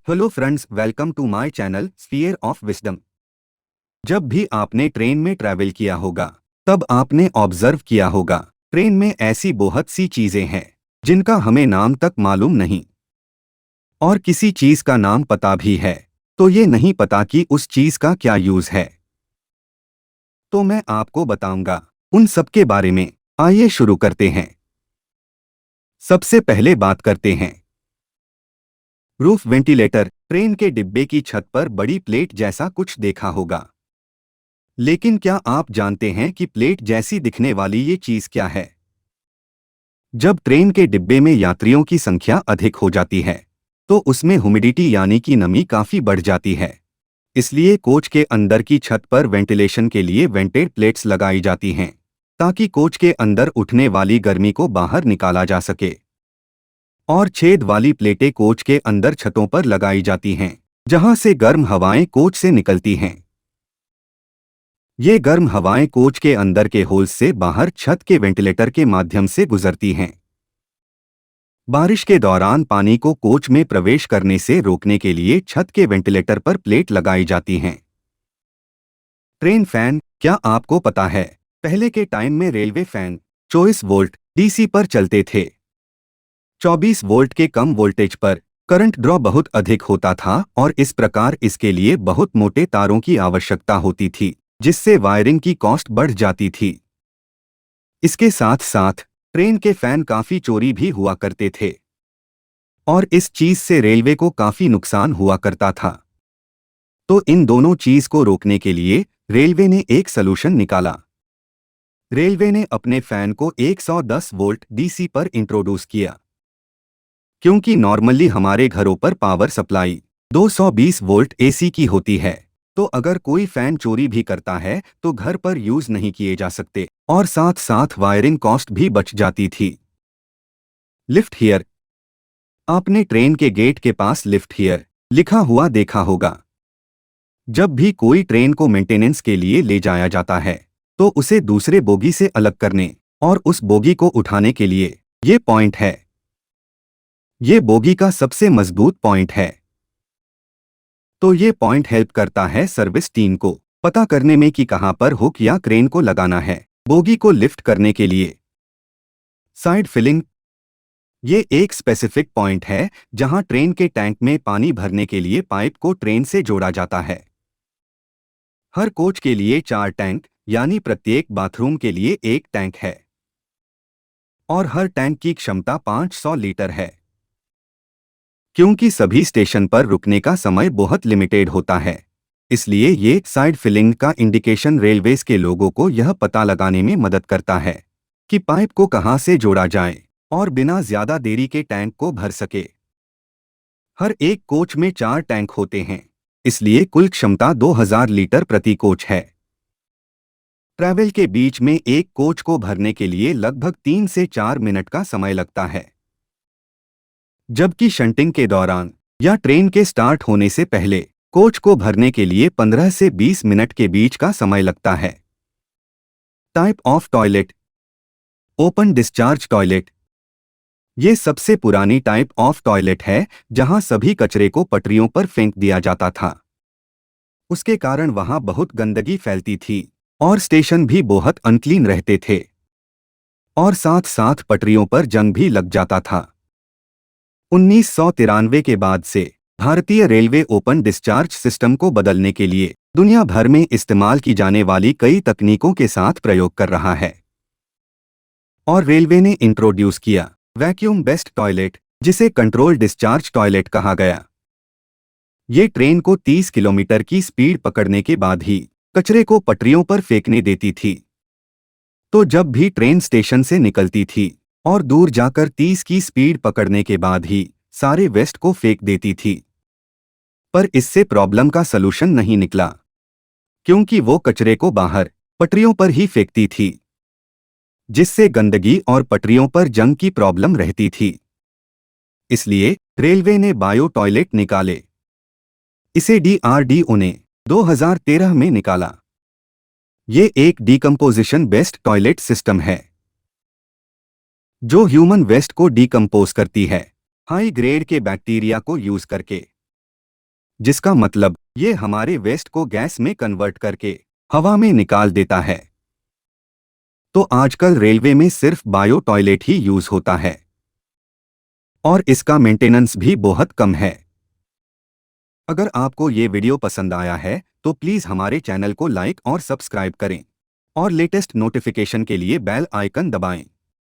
Hello friends, welcome to my channel sphere of wisdom. जब भी आपने ट्रेन में ट्रैवल किया होगा तब आपने ऑब्जर्व किया होगा ट्रेन में ऐसी बहुत सी चीजें हैं जिनका हमें नाम तक मालूम नहीं, और किसी चीज का नाम पता भी है तो ये नहीं पता कि उस चीज का क्या यूज है। तो मैं आपको बताऊंगा उन सब के बारे में। आइए शुरू करते हैं। सबसे पहले बात करते हैं रूफ वेंटिलेटर। ट्रेन के डिब्बे की छत पर बड़ी प्लेट जैसा कुछ देखा होगा, लेकिन क्या आप जानते हैं कि प्लेट जैसी दिखने वाली ये चीज क्या है? जब ट्रेन के डिब्बे में यात्रियों की संख्या अधिक हो जाती है तो उसमें ह्यूमिडिटी यानी कि नमी काफी बढ़ जाती है। इसलिए कोच के अंदर की छत पर वेंटिलेशन के लिए वेंटेड प्लेट्स लगाई जाती हैं ताकि कोच के अंदर उठने वाली गर्मी को बाहर निकाला जा सके। और छेद वाली प्लेटें कोच के अंदर छतों पर लगाई जाती हैं जहां से गर्म हवाएं कोच से निकलती हैं। ये गर्म हवाएं कोच के अंदर के होल्स से बाहर छत के वेंटिलेटर के माध्यम से गुजरती हैं। बारिश के दौरान पानी को कोच में प्रवेश करने से रोकने के लिए छत के वेंटिलेटर पर प्लेट लगाई जाती हैं। Train fan. क्या आपको पता है पहले के टाइम में रेलवे फैन 24 वोल्ट डीसी पर चलते थे। 24 वोल्ट के कम वोल्टेज पर करंट ड्रॉ बहुत अधिक होता था और इस प्रकार इसके लिए बहुत मोटे तारों की आवश्यकता होती थी, जिससे वायरिंग की कॉस्ट बढ़ जाती थी। इसके साथ साथ ट्रेन के फैन काफी चोरी भी हुआ करते थे और इस चीज से रेलवे को काफी नुकसान हुआ करता था। तो इन दोनों चीज को रोकने के लिए रेलवे ने एक सलूशन निकाला। रेलवे ने अपने फैन को 110 वोल्ट डीसी पर इंट्रोड्यूस किया, क्योंकि नॉर्मली हमारे घरों पर पावर सप्लाई 220 वोल्ट एसी की होती है। तो अगर कोई फैन चोरी भी करता है तो घर पर यूज नहीं किए जा सकते और साथ साथ वायरिंग कॉस्ट भी बच जाती थी। Lift here. आपने ट्रेन के गेट के पास लिफ्ट हियर लिखा हुआ देखा होगा। जब भी कोई ट्रेन को मेंटेनेंस के लिए ले जाया जाता है तो उसे दूसरे बोगी से अलग करने और उस बोगी को उठाने के लिए ये पॉइंट है। ये बोगी का सबसे मजबूत पॉइंट है। तो ये पॉइंट हेल्प करता है सर्विस टीम को पता करने में कि कहां पर हुक या क्रेन को लगाना है बोगी को लिफ्ट करने के लिए। Side filling. ये एक स्पेसिफिक पॉइंट है जहां ट्रेन के टैंक में पानी भरने के लिए पाइप को ट्रेन से जोड़ा जाता है। हर कोच के लिए 4 टैंक यानी प्रत्येक बाथरूम के लिए एक टैंक है और हर टैंक की क्षमता 500 लीटर है। क्योंकि सभी स्टेशन पर रुकने का समय बहुत लिमिटेड होता है, इसलिए ये साइड फिलिंग का इंडिकेशन रेलवेज के लोगों को यह पता लगाने में मदद करता है कि पाइप को कहां से जोड़ा जाए और बिना ज्यादा देरी के टैंक को भर सके। हर एक कोच में 4 टैंक होते हैं, इसलिए कुल क्षमता 2000 लीटर प्रति कोच है। ट्रैवल के बीच में एक कोच को भरने के लिए लगभग 3 से 4 मिनट का समय लगता है, जबकि शंटिंग के दौरान या ट्रेन के स्टार्ट होने से पहले कोच को भरने के लिए 15 से 20 मिनट के बीच का समय लगता है। Type of toilet. Open discharge toilet. ये सबसे पुरानी टाइप ऑफ टॉयलेट है जहां सभी कचरे को पटरियों पर फेंक दिया जाता था। उसके कारण वहां बहुत गंदगी फैलती थी और स्टेशन भी बहुत अनक्लीन रहते थे और साथ साथ पटरियों पर जंग भी लग जाता था। 1993 के बाद से भारतीय रेलवे ओपन डिस्चार्ज सिस्टम को बदलने के लिए दुनिया भर में इस्तेमाल की जाने वाली कई तकनीकों के साथ प्रयोग कर रहा है। और रेलवे ने इंट्रोड्यूस किया वैक्यूम बेस्ड टॉयलेट, जिसे कंट्रोल डिस्चार्ज टॉयलेट कहा गया। ये ट्रेन को 30 किलोमीटर की स्पीड पकड़ने के बाद ही कचरे को पटरियों पर फेंकने देती थी। तो जब भी ट्रेन स्टेशन से निकलती थी और दूर जाकर 30 की स्पीड पकड़ने के बाद ही सारे वेस्ट को फेंक देती थी। पर इससे प्रॉब्लम का सलूशन नहीं निकला, क्योंकि वो कचरे को बाहर पटरियों पर ही फेंकती थी, जिससे गंदगी और पटरियों पर जंग की प्रॉब्लम रहती थी। इसलिए रेलवे ने बायो टॉयलेट निकाले। इसे DRDO ने 2013 में निकाला। ये एक डीकंपोजिशन बेस्ड टॉयलेट सिस्टम है जो ह्यूमन वेस्ट को डीकंपोज करती है हाई ग्रेड के बैक्टीरिया को यूज करके। जिसका मतलब ये हमारे वेस्ट को गैस में कन्वर्ट करके हवा में निकाल देता है। तो आजकल रेलवे में सिर्फ बायो टॉयलेट ही यूज होता है और इसका मेंटेनेंस भी बहुत कम है। अगर आपको ये वीडियो पसंद आया है तो प्लीज़ हमारे चैनल को लाइक और सब्सक्राइब करें और लेटेस्ट नोटिफिकेशन के लिए बेल आइकन दबाएं।